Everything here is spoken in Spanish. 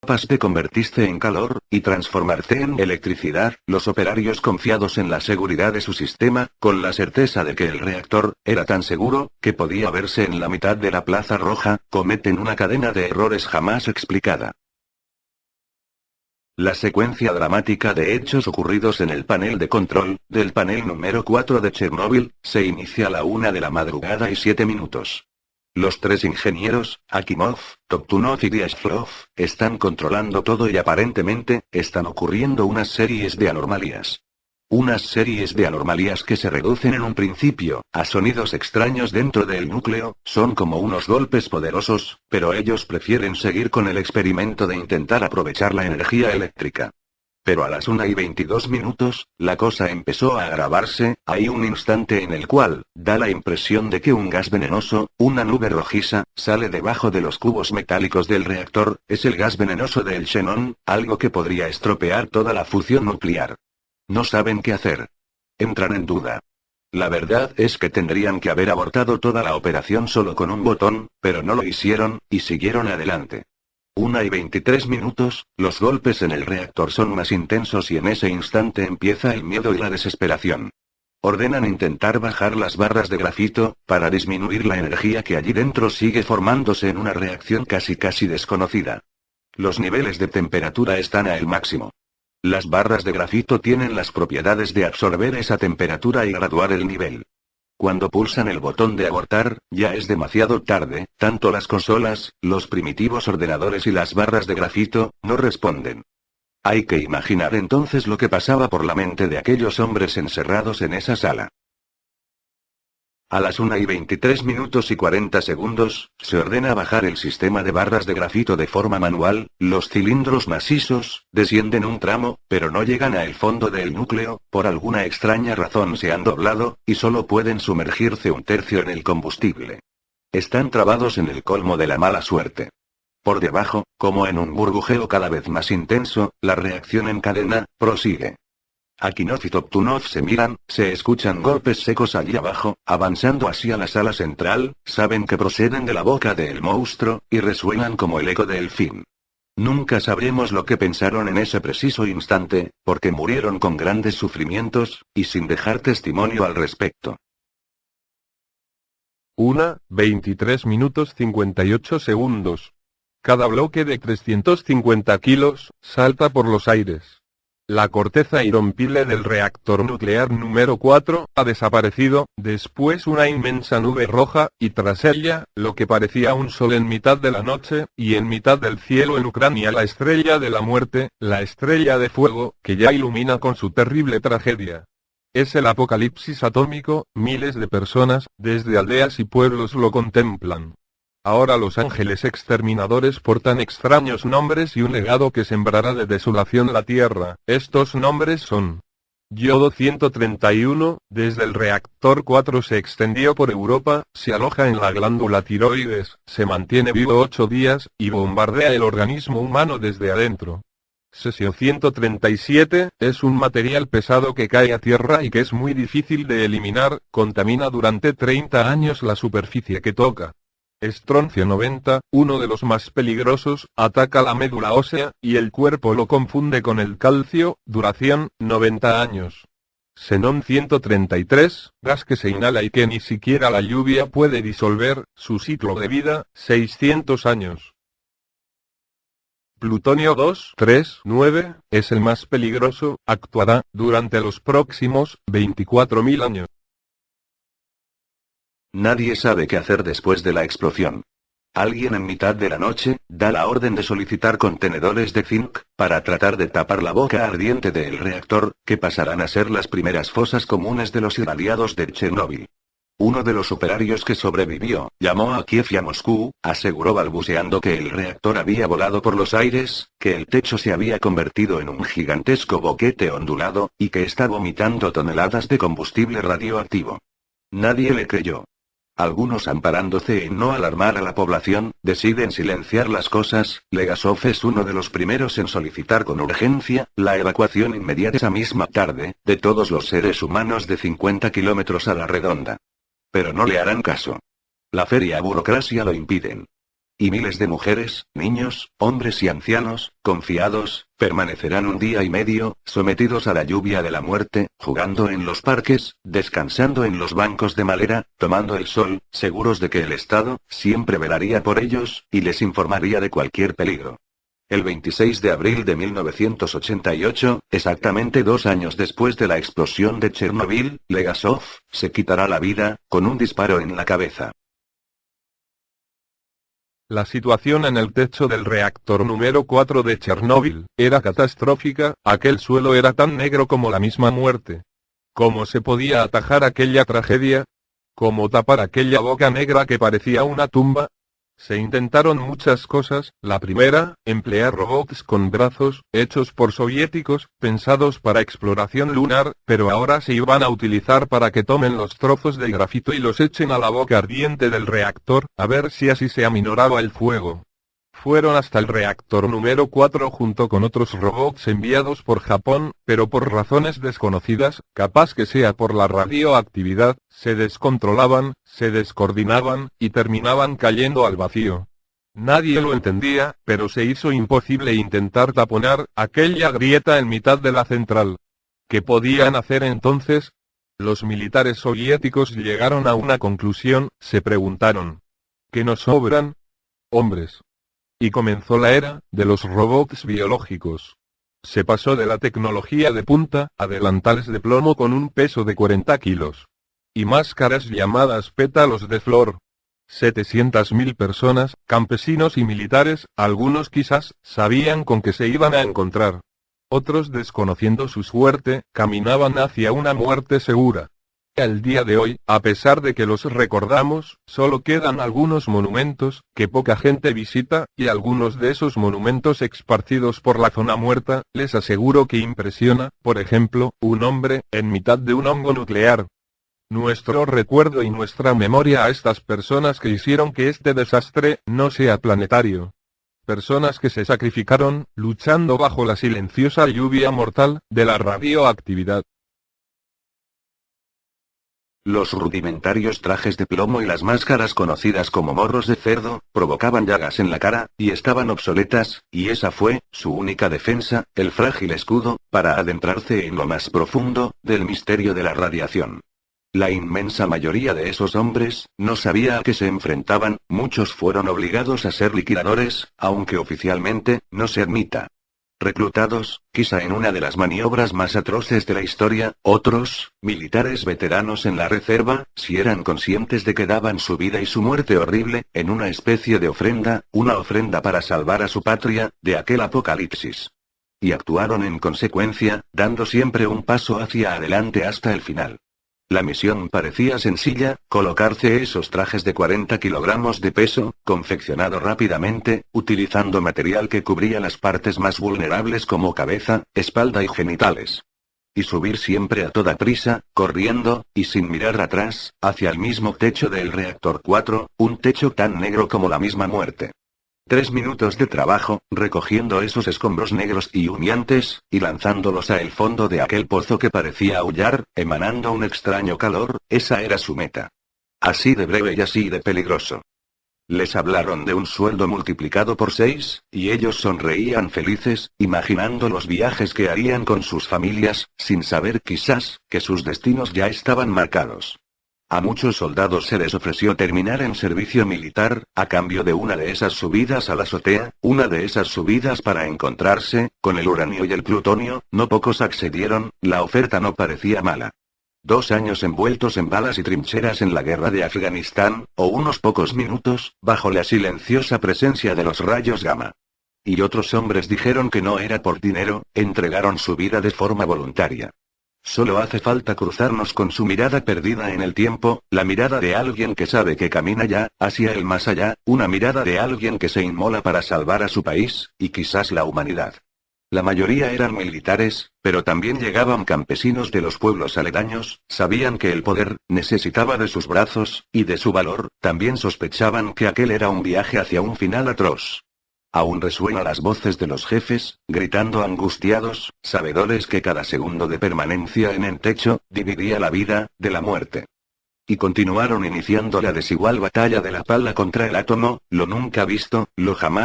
de convertirse en calor, y transformarte en electricidad, los operarios confiados en la seguridad de su sistema, con la certeza de que el reactor era tan seguro, que podía verse en la mitad de la Plaza Roja, cometen una cadena de errores jamás explicada. La secuencia dramática de hechos ocurridos en el panel de control, del panel número 4 de Chernóbil, se inicia a la 1:07 a.m. Los tres ingenieros, Akimov, Toptunov y Dyatlov, están controlando todo y aparentemente, están ocurriendo unas series de anomalías. Unas series de anomalías que se reducen en un principio, a sonidos extraños dentro del núcleo, son como unos golpes poderosos, pero ellos prefieren seguir con el experimento de intentar aprovechar la energía eléctrica. Pero a las 1:22, la cosa empezó a agravarse, hay un instante en el cual, da la impresión de que un gas venenoso, una nube rojiza, sale debajo de los cubos metálicos del reactor, es el gas venenoso del xenón, algo que podría estropear toda la fusión nuclear. No saben qué hacer. Entran en duda. La verdad es que tendrían que haber abortado toda la operación solo con un botón, pero no lo hicieron, y siguieron adelante. 1:23, los golpes en el reactor son más intensos y en ese instante empieza el miedo y la desesperación. Ordenan intentar bajar las barras de grafito, para disminuir la energía que allí dentro sigue formándose en una reacción casi desconocida. Los niveles de temperatura están a el máximo. Las barras de grafito tienen las propiedades de absorber esa temperatura y graduar el nivel. Cuando pulsan el botón de abortar, ya es demasiado tarde, tanto las consolas, los primitivos ordenadores y las barras de grafito, no responden. Hay que imaginar entonces lo que pasaba por la mente de aquellos hombres encerrados en esa sala. A las 1:23:40, se ordena bajar el sistema de barras de grafito de forma manual, los cilindros macizos, descienden un tramo, pero no llegan a el fondo del núcleo, por alguna extraña razón se han doblado, y solo pueden sumergirse un tercio en el combustible. Están trabados en el colmo de la mala suerte. Por debajo, como en un burbujeo cada vez más intenso, la reacción en cadena, prosigue. Akimov y Toptunov se miran, se escuchan golpes secos allí abajo, avanzando hacia la sala central, saben que proceden de la boca del monstruo, y resuenan como el eco del fin. Nunca sabremos lo que pensaron en ese preciso instante, porque murieron con grandes sufrimientos, y sin dejar testimonio al respecto. 1:23:58. Cada bloque de 350 kilos, salta por los aires. La corteza irrompible del reactor nuclear número 4, ha desaparecido, después una inmensa nube roja, y tras ella, lo que parecía un sol en mitad de la noche, y en mitad del cielo en Ucrania la estrella de la muerte, la estrella de fuego, que ya ilumina con su terrible tragedia. Es el apocalipsis atómico, miles de personas, desde aldeas y pueblos lo contemplan. Ahora los ángeles exterminadores portan extraños nombres y un legado que sembrará de desolación la tierra. Estos nombres son: Yodo 131, desde el reactor 4 se extendió por Europa, se aloja en la glándula tiroides, se mantiene vivo 8 días, y bombardea el organismo humano desde adentro. Cesio 137, es un material pesado que cae a tierra y que es muy difícil de eliminar, contamina durante 30 años la superficie que toca. Estroncio 90, uno de los más peligrosos, ataca la médula ósea, y el cuerpo lo confunde con el calcio, duración, 90 años. Xenón 133, gas que se inhala y que ni siquiera la lluvia puede disolver, su ciclo de vida, 600 años. Plutonio 239, es el más peligroso, actuará, durante los próximos, 24.000 años. Nadie sabe qué hacer después de la explosión. Alguien en mitad de la noche, da la orden de solicitar contenedores de zinc, para tratar de tapar la boca ardiente del reactor, que pasarán a ser las primeras fosas comunes de los irradiados de Chernóbil. Uno de los operarios que sobrevivió, llamó a Kiev y a Moscú, aseguró balbuceando que el reactor había volado por los aires, que el techo se había convertido en un gigantesco boquete ondulado, y que está vomitando toneladas de combustible radioactivo. Nadie le creyó. Algunos, amparándose en no alarmar a la población, deciden silenciar las cosas. Legasov es uno de los primeros en solicitar con urgencia la evacuación inmediata esa misma tarde, de todos los seres humanos de 50 kilómetros a la redonda. Pero no le harán caso. La feria burocracia lo impiden. Y miles de mujeres, niños, hombres y ancianos, confiados, permanecerán un día y medio, sometidos a la lluvia de la muerte, jugando en los parques, descansando en los bancos de madera, tomando el sol, seguros de que el Estado siempre velaría por ellos, y les informaría de cualquier peligro. El 26 de abril de 1988, exactamente 2 años después de la explosión de Chernobyl, Legasov se quitará la vida, con un disparo en la cabeza. La situación en el techo del reactor número 4 de Chernóbil era catastrófica, aquel suelo era tan negro como la misma muerte. ¿Cómo se podía atajar aquella tragedia? ¿Cómo tapar aquella boca negra que parecía una tumba? Se intentaron muchas cosas. La primera, emplear robots con brazos, hechos por soviéticos, pensados para exploración lunar, pero ahora se iban a utilizar para que tomen los trozos de grafito y los echen a la boca ardiente del reactor, a ver si así se aminoraba el fuego. Fueron hasta el reactor número 4 junto con otros robots enviados por Japón, pero por razones desconocidas, capaz que sea por la radioactividad, se descontrolaban, se descoordinaban, y terminaban cayendo al vacío. Nadie lo entendía, pero se hizo imposible intentar taponar aquella grieta en mitad de la central. ¿Qué podían hacer entonces? Los militares soviéticos llegaron a una conclusión, se preguntaron. ¿Qué nos sobran? Hombres. Y comenzó la era de los robots biológicos. Se pasó de la tecnología de punta a delantales de plomo con un peso de 40 kilos. Y máscaras llamadas pétalos de flor. 700.000 personas, campesinos y militares, algunos quizás, sabían con qué se iban a encontrar. Otros, desconociendo su suerte, caminaban hacia una muerte segura. Al día de hoy, a pesar de que los recordamos, solo quedan algunos monumentos, que poca gente visita, y algunos de esos monumentos esparcidos por la zona muerta, les aseguro que impresiona, por ejemplo, un hombre, en mitad de un hongo nuclear. Nuestro recuerdo y nuestra memoria a estas personas que hicieron que este desastre no sea planetario. Personas que se sacrificaron, luchando bajo la silenciosa lluvia mortal de la radioactividad. Los rudimentarios trajes de plomo y las máscaras conocidas como morros de cerdo, provocaban llagas en la cara, y estaban obsoletas, y esa fue su única defensa, el frágil escudo, para adentrarse en lo más profundo del misterio de la radiación. La inmensa mayoría de esos hombres no sabía a qué se enfrentaban, muchos fueron obligados a ser liquidadores, aunque oficialmente no se admita. Reclutados, quizá en una de las maniobras más atroces de la historia, otros, militares veteranos en la reserva, si eran conscientes de que daban su vida y su muerte horrible, en una especie de ofrenda, una ofrenda para salvar a su patria, de aquel apocalipsis. Y actuaron en consecuencia, dando siempre un paso hacia adelante hasta el final. La misión parecía sencilla, colocarse esos trajes de 40 kilogramos de peso, confeccionado rápidamente, utilizando material que cubría las partes más vulnerables como cabeza, espalda y genitales. Y subir siempre a toda prisa, corriendo, y sin mirar atrás, hacia el mismo techo del reactor 4, un techo tan negro como la misma muerte. 3 minutos de trabajo, recogiendo esos escombros negros y humeantes, y lanzándolos a el fondo de aquel pozo que parecía aullar, emanando un extraño calor, esa era su meta. Así de breve y así de peligroso. Les hablaron de un sueldo multiplicado por 6, y ellos sonreían felices, imaginando los viajes que harían con sus familias, sin saber quizás, que sus destinos ya estaban marcados. A muchos soldados se les ofreció terminar en servicio militar, a cambio de una de esas subidas a la azotea, una de esas subidas para encontrarse con el uranio y el plutonio, no pocos accedieron, la oferta no parecía mala. 2 años envueltos en balas y trincheras en la guerra de Afganistán, o unos pocos minutos, bajo la silenciosa presencia de los rayos gamma. Y otros hombres dijeron que no era por dinero, entregaron su vida de forma voluntaria. Solo hace falta cruzarnos con su mirada perdida en el tiempo, la mirada de alguien que sabe que camina ya, hacia el más allá, una mirada de alguien que se inmola para salvar a su país, y quizás la humanidad. La mayoría eran militares, pero también llegaban campesinos de los pueblos aledaños, sabían que el poder necesitaba de sus brazos, y de su valor, también sospechaban que aquel era un viaje hacia un final atroz. Aún resuenan las voces de los jefes, gritando angustiados, sabedores que cada segundo de permanencia en el techo, dividía la vida, de la muerte. Y continuaron iniciando la desigual batalla de la pala contra el átomo, lo nunca visto, lo jamás